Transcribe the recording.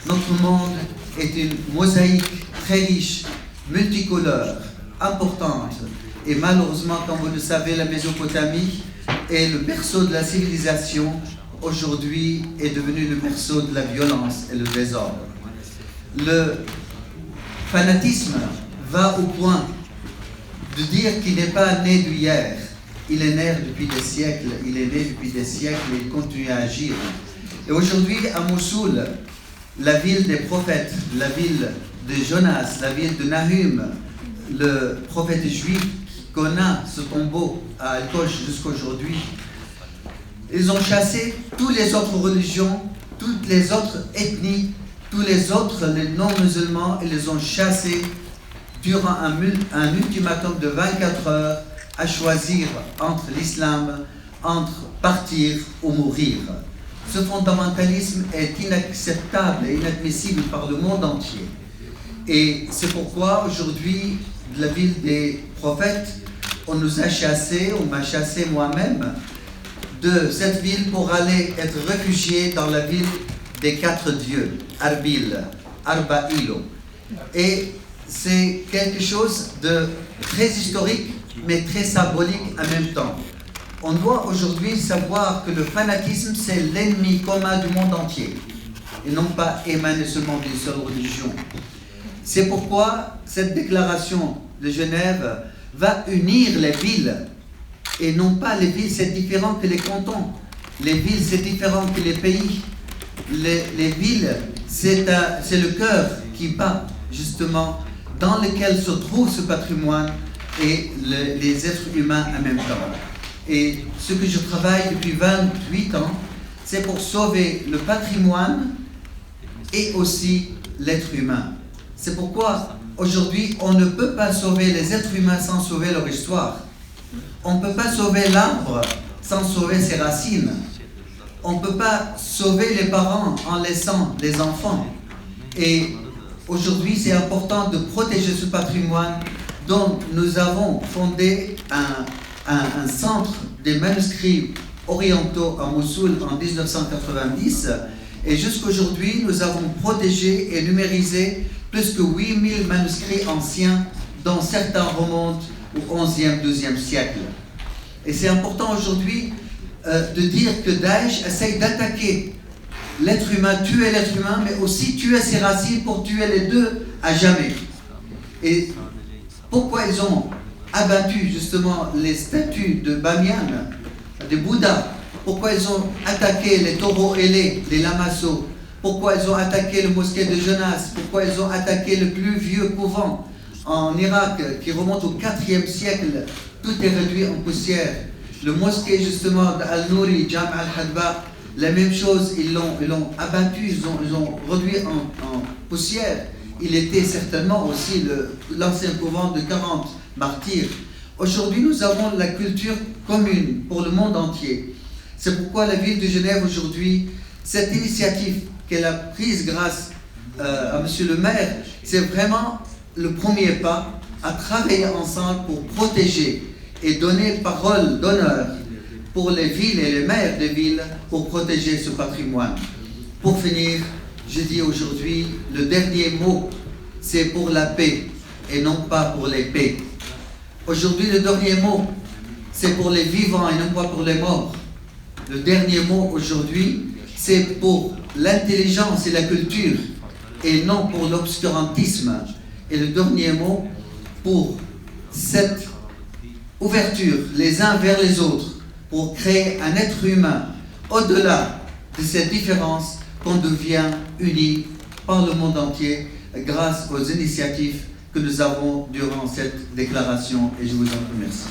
Notre monde est une mosaïque très riche, multicolore, importante. Et malheureusement, comme vous le savez, la Mésopotamie est le berceau de la civilisation. Aujourd'hui est devenu le berceau de la violence et le désordre. Le fanatisme va au point de dire qu'il n'est pas né d'hier. Il est né depuis des siècles, et il continue à agir. Et aujourd'hui, à Mossoul, la ville des prophètes, la ville de Jonas, la ville de Nahum, le prophète juif qu'on a ce tombeau à Al-Kosh jusqu'aujourd'hui, ils ont chassé toutes les autres religions, toutes les autres ethnies, tous les autres, les non-musulmans, ils les ont chassés durant un ultimatum de 24 heures à choisir entre l'islam, entre partir ou mourir. Ce fondamentalisme est inacceptable et inadmissible par le monde entier. Et c'est pourquoi aujourd'hui, de la ville des prophètes, on nous a chassés, on m'a chassé moi-même de cette ville pour aller être réfugié dans la ville des 4 dieux, Arbil, Arba'ilo. Et c'est quelque chose de très historique, mais très symbolique en même temps. On doit aujourd'hui savoir que le fanatisme, c'est l'ennemi commun du monde entier, et non pas émané seulement d'une seule religion. C'est pourquoi cette déclaration de Genève va unir les villes, et non pas les villes, c'est différent que les cantons. Les villes, c'est différent que les pays. Les villes, c'est le cœur qui bat, justement, dans lequel se trouve ce patrimoine et les êtres humains en même temps. Et ce que je travaille depuis 28 ans, c'est pour sauver le patrimoine et aussi l'être humain. C'est pourquoi aujourd'hui, on ne peut pas sauver les êtres humains sans sauver leur histoire. On ne peut pas sauver l'arbre sans sauver ses racines. On ne peut pas sauver les parents en laissant les enfants. Et aujourd'hui, c'est important de protéger ce patrimoine dont nous avons fondé un centre des manuscrits orientaux à Mossoul en 1990. Et jusqu'aujourd'hui, nous avons protégé et numérisé plus que 8000 manuscrits anciens, dont certains remontent au 11e, 12e siècle. Et c'est important aujourd'hui de dire que Daesh essaye d'attaquer l'être humain, tuer l'être humain, mais aussi tuer ses racines pour tuer les deux à jamais. Et pourquoi ils ont abattu justement les statues de Bamiyan, de Bouddha? Pourquoi ils ont attaqué les taureaux ailés, les lamassos? Pourquoi ils ont attaqué le mosquée de Jonas? Pourquoi ils ont attaqué le plus vieux couvent en Irak qui remonte au 4e siècle? Tout est réduit en poussière. Le mosquée justement d'Al-Nouri, Jam' al-Hadba, la même chose, ils l'ont abattu, ils ont réduit en poussière. Il était certainement aussi l'ancien couvent de 40 martyrs. Aujourd'hui, nous avons la culture commune pour le monde entier. C'est pourquoi la ville de Genève aujourd'hui, cette initiative qu'elle a prise grâce à Monsieur le maire, c'est vraiment le premier pas à travailler ensemble pour protéger et donner parole d'honneur pour les villes et les maires des villes pour protéger ce patrimoine. Pour finir, je dis aujourd'hui, le dernier mot, c'est pour la paix et non pas pour les paix. Aujourd'hui, le dernier mot, c'est pour les vivants et non pas pour les morts. Le dernier mot aujourd'hui, c'est pour l'intelligence et la culture et non pour l'obscurantisme. Et le dernier mot, pour cette ouverture les uns vers les autres, pour créer un être humain au-delà de cette différence, qu'on devient unis par le monde entier grâce aux initiatives que nous avons durant cette déclaration. Et je vous en remercie.